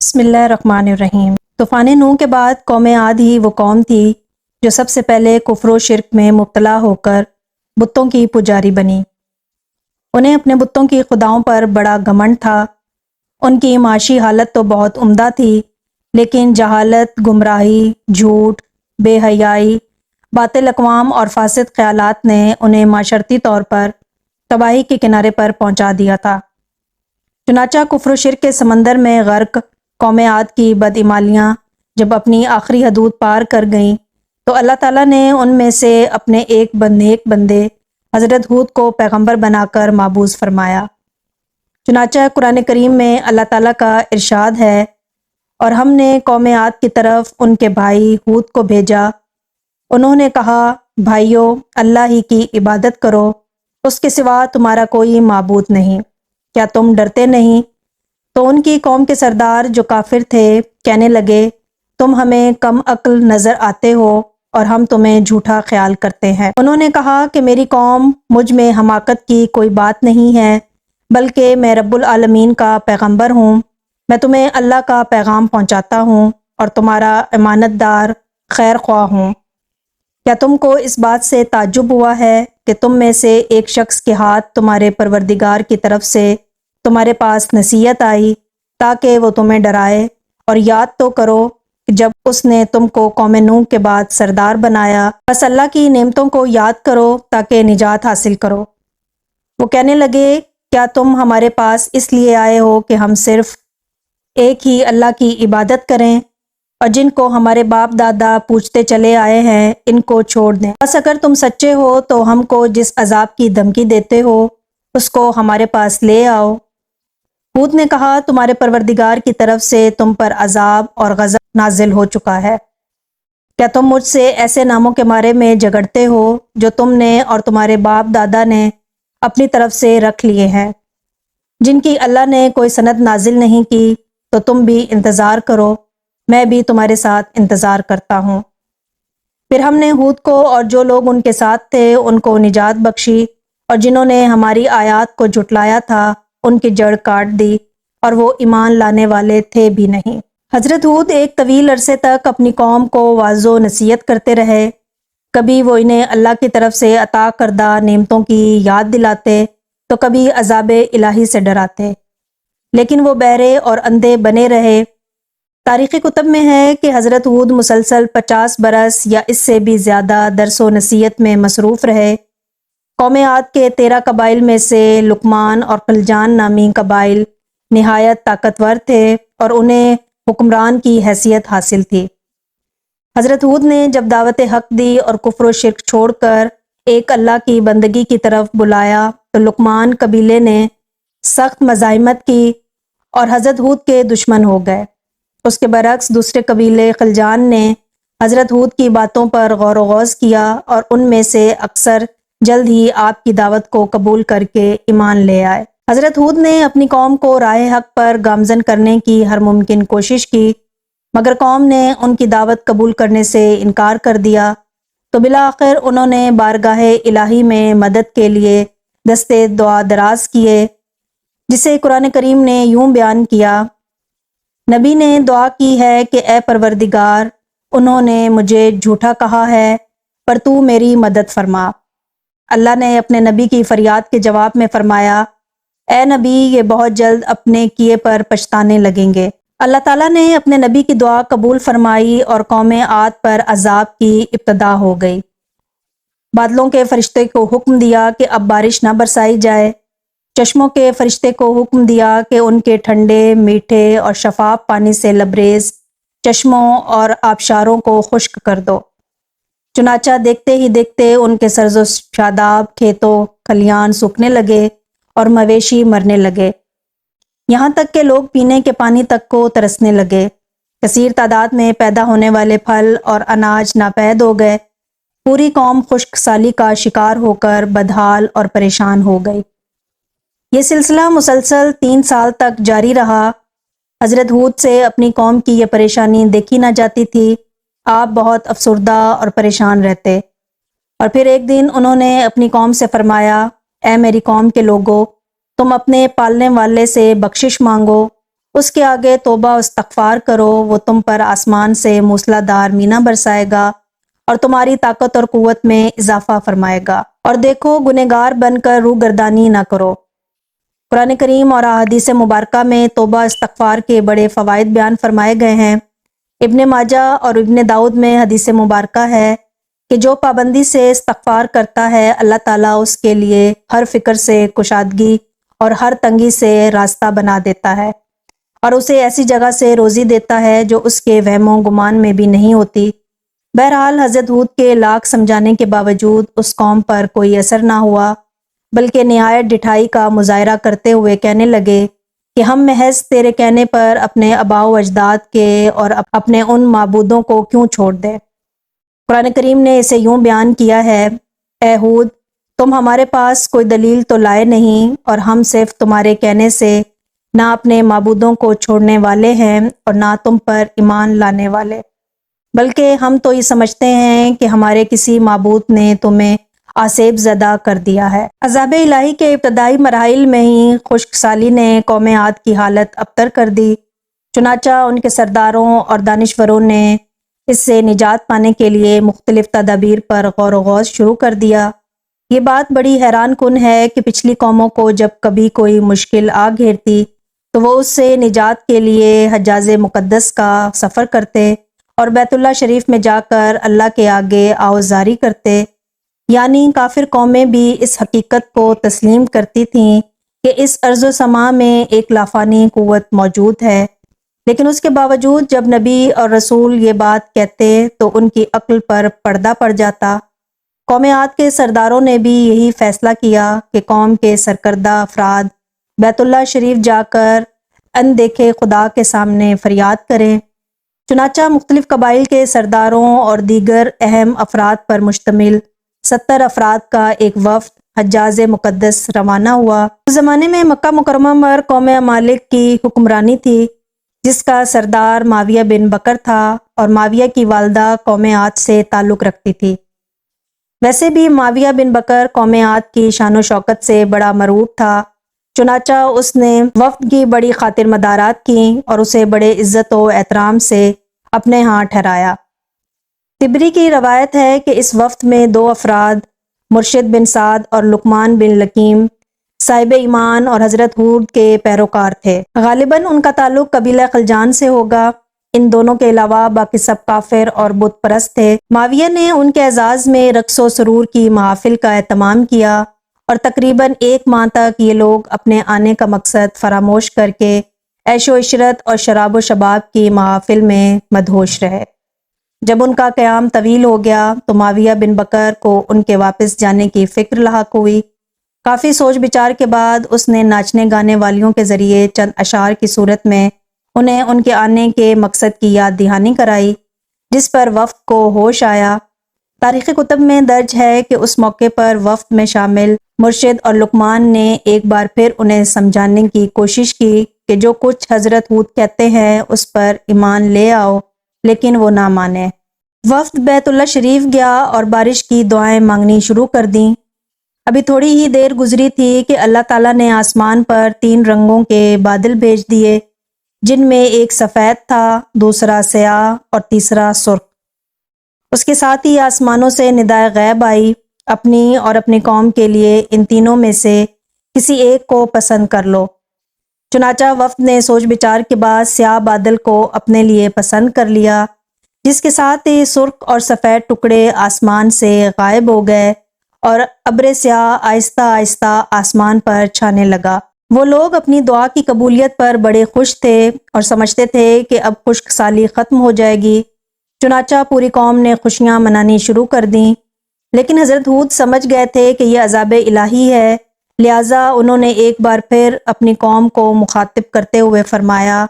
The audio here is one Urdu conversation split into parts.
بسم اللہ الرحمن الرحیم۔ طوفان نوح کے بعد قوم عاد ہی وہ قوم تھی جو سب سے پہلے کفر و شرک میں مبتلا ہو کر بتوں کی پجاری بنی۔ انہیں اپنے بتوں کی خداؤں پر بڑا گھمنڈ تھا۔ ان کی معاشی حالت تو بہت عمدہ تھی، لیکن جہالت، گمراہی، جھوٹ، بے حیائی، باطل اقوام اور فاسد خیالات نے انہیں معاشرتی طور پر تباہی کے کنارے پر پہنچا دیا تھا۔ چنانچہ کفر و شرک کے سمندر میں غرق قوم عاد کی بدعمالیاں جب اپنی آخری حدود پار کر گئیں تو اللہ تعالیٰ نے ان میں سے اپنے ایک نیک بندے حضرت ہود کو پیغمبر بنا کر مابعوث فرمایا۔ چنانچہ قرآن کریم میں اللہ تعالیٰ کا ارشاد ہے، اور ہم نے قوم عاد کی طرف ان کے بھائی ہود کو بھیجا۔ انہوں نے کہا، بھائیو، اللہ ہی کی عبادت کرو، اس کے سوا تمہارا کوئی معبود نہیں، کیا تم ڈرتے نہیں؟ تو ان کی قوم کے سردار جو کافر تھے کہنے لگے، تم ہمیں کم عقل نظر آتے ہو اور ہم تمہیں جھوٹا خیال کرتے ہیں۔ انہوں نے کہا کہ میری قوم مجھ میں حماقت کی کوئی بات نہیں ہے، بلکہ میں رب العالمین کا پیغمبر ہوں۔ میں تمہیں اللہ کا پیغام پہنچاتا ہوں اور تمہارا امانت دار خیر خواہ ہوں۔ کیا تم کو اس بات سے تعجب ہوا ہے کہ تم میں سے ایک شخص کے ہاتھ تمہارے پروردگار کی طرف سے تمہارے پاس نصیحت آئی تاکہ وہ تمہیں ڈرائے؟ اور یاد تو کرو کہ جب اس نے تم کو قوم نوح کے بعد سردار بنایا، بس اللہ کی نعمتوں کو یاد کرو تاکہ نجات حاصل کرو۔ وہ کہنے لگے، کیا تم ہمارے پاس اس لیے آئے ہو کہ ہم صرف ایک ہی اللہ کی عبادت کریں، اور جن کو ہمارے باپ دادا پوچھتے چلے آئے ہیں ان کو چھوڑ دیں؟ بس اگر تم سچے ہو تو ہم کو جس عذاب کی دھمکی دیتے ہو اس کو ہمارے پاس لے آؤ۔ ہود نے کہا، تمہارے پروردگار کی طرف سے تم پر عذاب اور غضب نازل ہو چکا ہے۔ کیا تم مجھ سے ایسے ناموں کے بارے میں جھگڑتے ہو جو تم نے اور تمہارے باپ دادا نے اپنی طرف سے رکھ لیے ہیں، جن کی اللہ نے کوئی سند نازل نہیں کی؟ تو تم بھی انتظار کرو، میں بھی تمہارے ساتھ انتظار کرتا ہوں۔ پھر ہم نے ہود کو اور جو لوگ ان کے ساتھ تھے ان کو نجات بخشی، اور جنہوں نے ہماری آیات کو جھٹلایا تھا ان کی جڑ کاٹ دی، اور وہ ایمان لانے والے تھے بھی نہیں۔ حضرت ہود ایک طویل عرصے تک اپنی قوم کو واعظ و نصیحت کرتے رہے۔ کبھی وہ انہیں اللہ کی طرف سے عطا کردہ نعمتوں کی یاد دلاتے تو کبھی عذاب الہی سے ڈراتے، لیکن وہ بہرے اور اندھے بنے رہے۔ تاریخی کتب میں ہے کہ حضرت ہود مسلسل 50 برس یا اس سے بھی زیادہ درس و نصیحت میں مصروف رہے۔ قوم عاد کے 13 قبائل میں سے لقمان اور قلجان نامی قبائل نہایت طاقتور تھے اور انہیں حکمران کی حیثیت حاصل تھی۔ حضرت ہود نے جب دعوت حق دی اور کفر و شرک چھوڑ کر ایک اللہ کی بندگی کی طرف بلایا تو لقمان قبیلے نے سخت مزاحمت کی اور حضرت ہود کے دشمن ہو گئے۔ اس کے برعکس دوسرے قبیلے خلجان نے حضرت ہود کی باتوں پر غور و خوض کیا اور ان میں سے اکثر جلد ہی آپ کی دعوت کو قبول کر کے ایمان لے آئے۔ حضرت ہود نے اپنی قوم کو راہ حق پر گامزن کرنے کی ہر ممکن کوشش کی، مگر قوم نے ان کی دعوت قبول کرنے سے انکار کر دیا، تو بالآخر انہوں نے بارگاہ الہی میں مدد کے لیے دستے دعا دراز کیے، جسے قرآن کریم نے یوں بیان کیا، نبی نے دعا کی ہے کہ اے پروردگار، انہوں نے مجھے جھوٹا کہا ہے، پر تو میری مدد فرما۔ اللہ نے اپنے نبی کی فریاد کے جواب میں فرمایا، اے نبی، یہ بہت جلد اپنے کیے پر پچھتانے لگیں گے۔ اللہ تعالیٰ نے اپنے نبی کی دعا قبول فرمائی اور قوم عاد پر عذاب کی ابتدا ہو گئی۔ بادلوں کے فرشتے کو حکم دیا کہ اب بارش نہ برسائی جائے، چشموں کے فرشتے کو حکم دیا کہ ان کے ٹھنڈے، میٹھے اور شفاف پانی سے لبریز چشموں اور آبشاروں کو خشک کر دو۔ چنانچہ دیکھتے ہی دیکھتے ان کے سرز و شاداب کھیتوں کھلیان سوکھنے لگے اور مویشی مرنے لگے، یہاں تک کہ لوگ پینے کے پانی تک کو ترسنے لگے۔ کثیر تعداد میں پیدا ہونے والے پھل اور اناج ناپید ہو گئے۔ پوری قوم خشک سالی کا شکار ہو کر بدحال اور پریشان ہو گئی۔ یہ سلسلہ مسلسل 3 سال تک جاری رہا۔ حضرت ہود سے اپنی قوم کی یہ پریشانی دیکھی نہ جاتی تھی۔ آپ بہت افسردہ اور پریشان رہتے، اور پھر ایک دن انہوں نے اپنی قوم سے فرمایا، اے میری قوم کے لوگو، تم اپنے پالنے والے سے بخشش مانگو اس کے آگے توبہ و استغفار کرو، وہ تم پر آسمان سے موسلا دھار مینہ برسائے گا اور تمہاری طاقت اور قوت میں اضافہ فرمائے گا، اور دیکھو گنہگار بن کر روح گردانی نہ کرو۔ قرآن کریم اور احادیث مبارکہ میں توبہ استغفار کے بڑے فوائد بیان فرمائے گئے ہیں۔ ابن ماجہ اور ابن داؤد میں حدیث مبارکہ ہے کہ جو پابندی سے استغفار کرتا ہے، اللہ تعالیٰ اس کے لیے ہر فکر سے کشادگی اور ہر تنگی سے راستہ بنا دیتا ہے، اور اسے ایسی جگہ سے روزی دیتا ہے جو اس کے وہم و گمان میں بھی نہیں ہوتی۔ بہرحال حضرت ہود کے لاکھ سمجھانے کے باوجود اس قوم پر کوئی اثر نہ ہوا، بلکہ نہایت ڈٹھائی کا مظاہرہ کرتے ہوئے کہنے لگے کہ ہم محض تیرے کہنے پر اپنے آباء و اجداد کے اور اپنے ان معبودوں کو کیوں چھوڑ دیں۔ قرآن کریم نے اسے یوں بیان کیا ہے، اے ہود، تم ہمارے پاس کوئی دلیل تو لائے نہیں، اور ہم صرف تمہارے کہنے سے نہ اپنے معبودوں کو چھوڑنے والے ہیں اور نہ تم پر ایمان لانے والے، بلکہ ہم تو یہ سمجھتے ہیں کہ ہمارے کسی معبود نے تمہیں آسیب زدہ کر دیا ہے۔ عذاب الہی کے ابتدائی مراحل میں ہی خشک سالی نے قوم عاد کی حالت ابتر کر دی، چنانچہ ان کے سرداروں اور دانشوروں نے اس سے نجات پانے کے لیے مختلف تدابیر پر غور و غوض شروع کر دیا۔ یہ بات بڑی حیران کن ہے کہ پچھلی قوموں کو جب کبھی کوئی مشکل آ گھیرتی تو وہ اس سے نجات کے لیے حجاز مقدس کا سفر کرتے اور بیت اللہ شریف میں جا کر اللہ کے آگے آوازاری کرتے، یعنی کافر قومیں بھی اس حقیقت کو تسلیم کرتی تھیں کہ اس ارض و سماء میں ایک لافانی قوت موجود ہے، لیکن اس کے باوجود جب نبی اور رسول یہ بات کہتے تو ان کی عقل پر پردہ پڑ جاتا۔ قوم عاد کے سرداروں نے بھی یہی فیصلہ کیا کہ قوم کے سرکردہ افراد بیت اللہ شریف جا کر اندیکھے خدا کے سامنے فریاد کریں۔ چنانچہ مختلف قبائل کے سرداروں اور دیگر اہم افراد پر مشتمل 70 افراد کا ایک وفد حجاز مقدس روانہ ہوا۔ اس زمانے میں مکہ مکرمہ پر قوم مالک کی حکمرانی تھی، جس کا سردار معاویہ بن بکر تھا، اور معاویہ کی والدہ قوم عاد سے تعلق رکھتی تھی۔ ویسے بھی معاویہ بن بکر قوم عاد کی شان و شوکت سے بڑا مرعوب تھا، چنانچہ اس نے وفد کی بڑی خاطر مدارات کی اور اسے بڑے عزت و احترام سے اپنے ہاں ٹھہرایا۔ طبری کی روایت ہے کہ اس وفد میں 2 افراد مرشد بن سعد اور لقمان بن لکیم صاحب ایمان اور حضرت ہود کے پیروکار تھے، غالباً ان کا تعلق قبیلہ خلجان سے ہوگا۔ ان دونوں کے علاوہ باقی سب کافر اور بت پرست تھے۔ معاویہ نے ان کے اعزاز میں رقص و سرور کی محافل کا اہتمام کیا، اور تقریباً 1 ماہ تک یہ لوگ اپنے آنے کا مقصد فراموش کر کے عیش و عشرت اور شراب و شباب کی محافل میں مدہوش رہے۔ جب ان کا قیام طویل ہو گیا تو معاویہ بن بکر کو ان کے واپس جانے کی فکر لاحق ہوئی۔ کافی سوچ بچار کے بعد اس نے ناچنے گانے والیوں کے ذریعے چند اشعار کی صورت میں انہیں ان کے آنے کے مقصد کی یاد دہانی کرائی، جس پر وفد کو ہوش آیا۔ تاریخی کتب میں درج ہے کہ اس موقع پر وفد میں شامل مرشد اور لقمان نے ایک بار پھر انہیں سمجھانے کی کوشش کی کہ جو کچھ حضرت ہود کہتے ہیں اس پر ایمان لے آؤ، لیکن وہ نہ مانے۔ وفد بیت اللہ شریف گیا اور بارش کی دعائیں مانگنی شروع کر دیں۔ ابھی تھوڑی ہی دیر گزری تھی کہ اللہ تعالیٰ نے آسمان پر 3 رنگوں کے بادل بھیج دیے، جن میں ایک سفید تھا، دوسرا سیاہ اور تیسرا سرخ۔ اس کے ساتھ ہی آسمانوں سے ندائے غیب آئی، اپنی اور اپنی قوم کے لیے ان تینوں میں سے کسی ایک کو پسند کر لو۔ چنانچہ وفد نے سوچ بچار کے بعد سیاہ بادل کو اپنے لیے پسند کر لیا، جس کے ساتھ ہی سرخ اور سفید ٹکڑے آسمان سے غائب ہو گئے اور ابر سیاہ آہستہ آہستہ آسمان پر چھانے لگا۔ وہ لوگ اپنی دعا کی قبولیت پر بڑے خوش تھے اور سمجھتے تھے کہ اب خشک سالی ختم ہو جائے گی، چنانچہ پوری قوم نے خوشیاں منانی شروع کر دیں۔ لیکن حضرت ہود سمجھ گئے تھے کہ یہ عذاب الہی ہے، لہٰذا انہوں نے ایک بار پھر اپنی قوم کو مخاطب کرتے ہوئے فرمایا،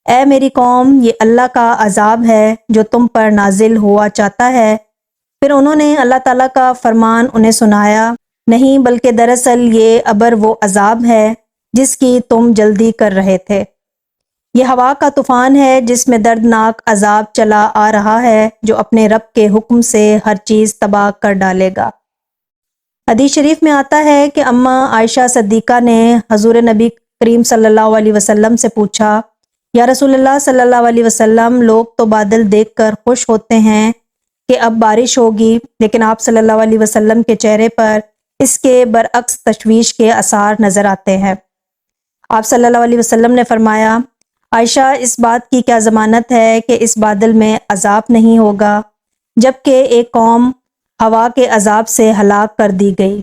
اے میری قوم، یہ اللہ کا عذاب ہے جو تم پر نازل ہوا چاہتا ہے۔ پھر انہوں نے اللہ تعالیٰ کا فرمان انہیں سنایا، نہیں بلکہ دراصل یہ ابر وہ عذاب ہے جس کی تم جلدی کر رہے تھے۔ یہ ہوا کا طوفان ہے جس میں دردناک عذاب چلا آ رہا ہے، جو اپنے رب کے حکم سے ہر چیز تباہ کر ڈالے گا۔ حدیث شریف میں آتا ہے کہ اماں عائشہ صدیقہ نے حضور نبی کریم صلی اللہ علیہ وسلم سے پوچھا، یا رسول اللہ صلی اللہ علیہ وسلم، لوگ تو بادل دیکھ کر خوش ہوتے ہیں کہ اب بارش ہوگی، لیکن آپ صلی اللہ علیہ وسلم کے چہرے پر اس کے برعکس تشویش کے آثار نظر آتے ہیں۔ آپ صلی اللہ علیہ وسلم نے فرمایا، عائشہ، اس بات کی کیا ضمانت ہے کہ اس بادل میں عذاب نہیں ہوگا، جبکہ ایک قوم ہوا کے عذاب سے ہلاک کر دی گئی۔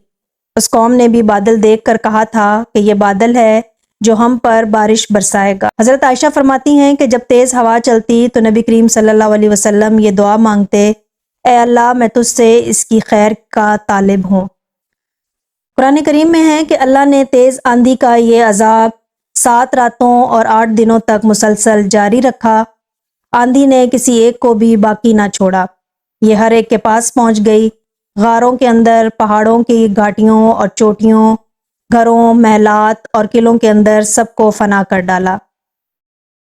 اس قوم نے بھی بادل دیکھ کر کہا تھا کہ یہ بادل ہے جو ہم پر بارش برسائے گا۔ حضرت عائشہ فرماتی ہیں کہ جب تیز ہوا چلتی تو نبی کریم صلی اللہ علیہ وسلم یہ دعا مانگتے، اے اللہ، میں تجھ سے اس کی خیر کا طالب ہوں۔ قرآن کریم میں ہے کہ اللہ نے تیز آندھی کا یہ عذاب 7 راتوں اور 8 دنوں تک مسلسل جاری رکھا۔ آندھی نے کسی ایک کو بھی باقی نہ چھوڑا، یہ ہر ایک کے پاس پہنچ گئی، غاروں کے اندر، پہاڑوں کی گھاٹیوں اور چوٹیوں، گھروں، محلات اور قلعوں کے اندر سب کو فنا کر ڈالا۔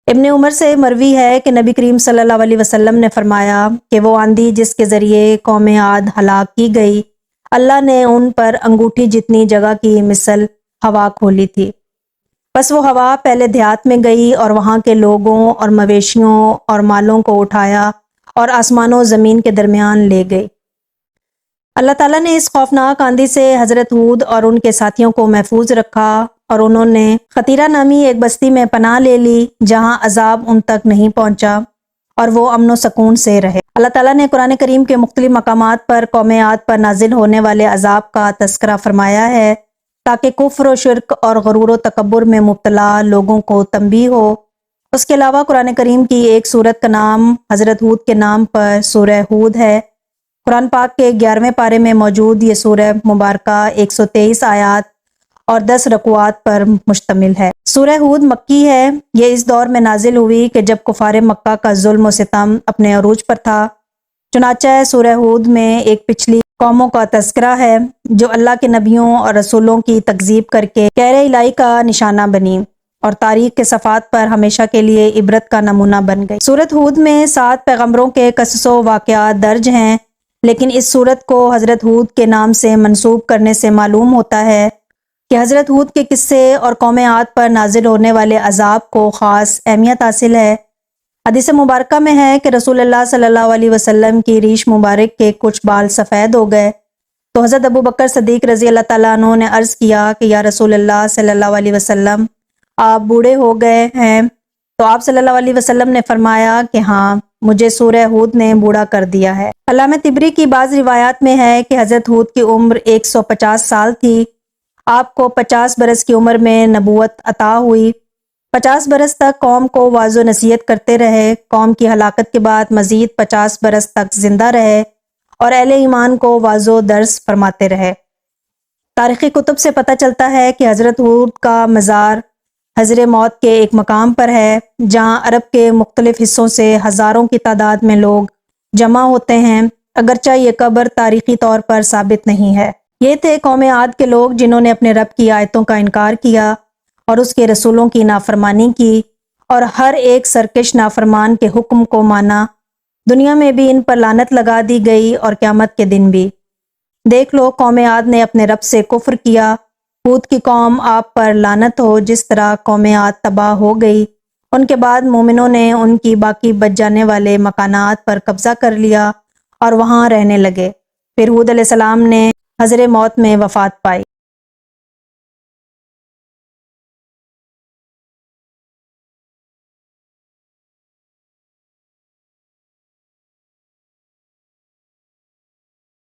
ابن عمر سے مروی ہے کہ نبی کریم صلی اللہ علیہ وسلم نے فرمایا کہ وہ آندھی جس کے ذریعے قوم عاد ہلاک کی گئی، اللہ نے ان پر انگوٹھی جتنی جگہ کی مثل ہوا کھولی تھی۔ بس وہ ہوا پہلے دیہات میں گئی اور وہاں کے لوگوں اور مویشیوں اور مالوں کو اٹھایا اور آسمان و زمین کے درمیان لے گئی۔ اللہ تعالیٰ نے اس خوفناک آندھی سے حضرت ہود اور ان کے ساتھیوں کو محفوظ رکھا اور انہوں نے خطیرہ نامی ایک بستی میں پناہ لے لی جہاں عذاب ان تک نہیں پہنچا اور وہ امن و سکون سے رہے۔ اللہ تعالیٰ نے قرآن کریم کے مختلف مقامات پر قوم عاد پر نازل ہونے والے عذاب کا تذکرہ فرمایا ہے تاکہ کفر و شرک اور غرور و تکبر میں مبتلا لوگوں کو تنبیہ ہو۔ اس کے علاوہ قرآن کریم کی ایک سورت کا نام حضرت ہود کے نام پر سورہ ہود ہے۔ قرآن پاک کے 11ویں پارے میں موجود یہ سورہ مبارکہ 123 آیات اور 10 رکوعات پر مشتمل ہے۔ سورہ ہود مکی ہے۔ یہ اس دور میں نازل ہوئی کہ جب کفار مکہ کا ظلم و ستم اپنے عروج پر تھا۔ چنانچہ سورہ ہود میں ایک پچھلی قوموں کا تذکرہ ہے جو اللہ کے نبیوں اور رسولوں کی تکذیب کر کے کہر الہی کا نشانہ بنی اور تاریخ کے صفحات پر ہمیشہ کے لیے عبرت کا نمونہ بن گئی۔ سورۃ ہود میں 7 پیغمبروں کے قصص و واقعات درج ہیں، لیکن اس سورت کو حضرت ہود کے نام سے منسوب کرنے سے معلوم ہوتا ہے کہ حضرت ہود کے قصے اور قوم عاد پر نازل ہونے والے عذاب کو خاص اہمیت حاصل ہے۔ حدیث مبارکہ میں ہے کہ رسول اللہ صلی اللہ علیہ وسلم کی ریش مبارک کے کچھ بال سفید ہو گئے تو حضرت ابو بکر صدیق رضی اللہ تعالیٰ عنہ نے عرض کیا کہ یا رسول اللہ صلی اللہ علیہ وسلم، آپ بوڑھے ہو گئے ہیں؟ تو آپ صلی اللہ علیہ وسلم نے فرمایا کہ ہاں، مجھے سورہ ہود نے بوڑھا کر دیا ہے۔ علامہ طبری کی بعض روایات میں ہے کہ حضرت ہود کی عمر 150 سال تھی۔ آپ کو 50 برس کی عمر میں نبوت عطا ہوئی۔ 50 برس تک قوم کو واعظ و نصیحت کرتے رہے۔ قوم کی ہلاکت کے بعد مزید 50 برس تک زندہ رہے اور اہل ایمان کو واعظ و درس فرماتے رہے۔ تاریخی کتب سے پتہ چلتا ہے کہ حضرت ہود کا مزار حضر موت کے ایک مقام پر ہے جہاں عرب کے مختلف حصوں سے ہزاروں کی تعداد میں لوگ جمع ہوتے ہیں، اگرچہ یہ قبر تاریخی طور پر ثابت نہیں ہے۔ یہ تھے قوم عاد کے لوگ جنہوں نے اپنے رب کی آیتوں کا انکار کیا اور اس کے رسولوں کی نافرمانی کی اور ہر ایک سرکش نافرمان کے حکم کو مانا۔ دنیا میں بھی ان پر لعنت لگا دی گئی اور قیامت کے دن بھی۔ دیکھ لو، قوم عاد نے اپنے رب سے کفر کیا۔ ہود کی قوم آپ پر لعنت ہو۔ جس طرح قوم عاد تباہ ہو گئی، ان کے بعد مومنوں نے ان کی باقی بچ جانے والے مکانات پر قبضہ کر لیا اور وہاں رہنے لگے۔ پھر ہود علیہ السلام نے حضر موت میں وفات پائی۔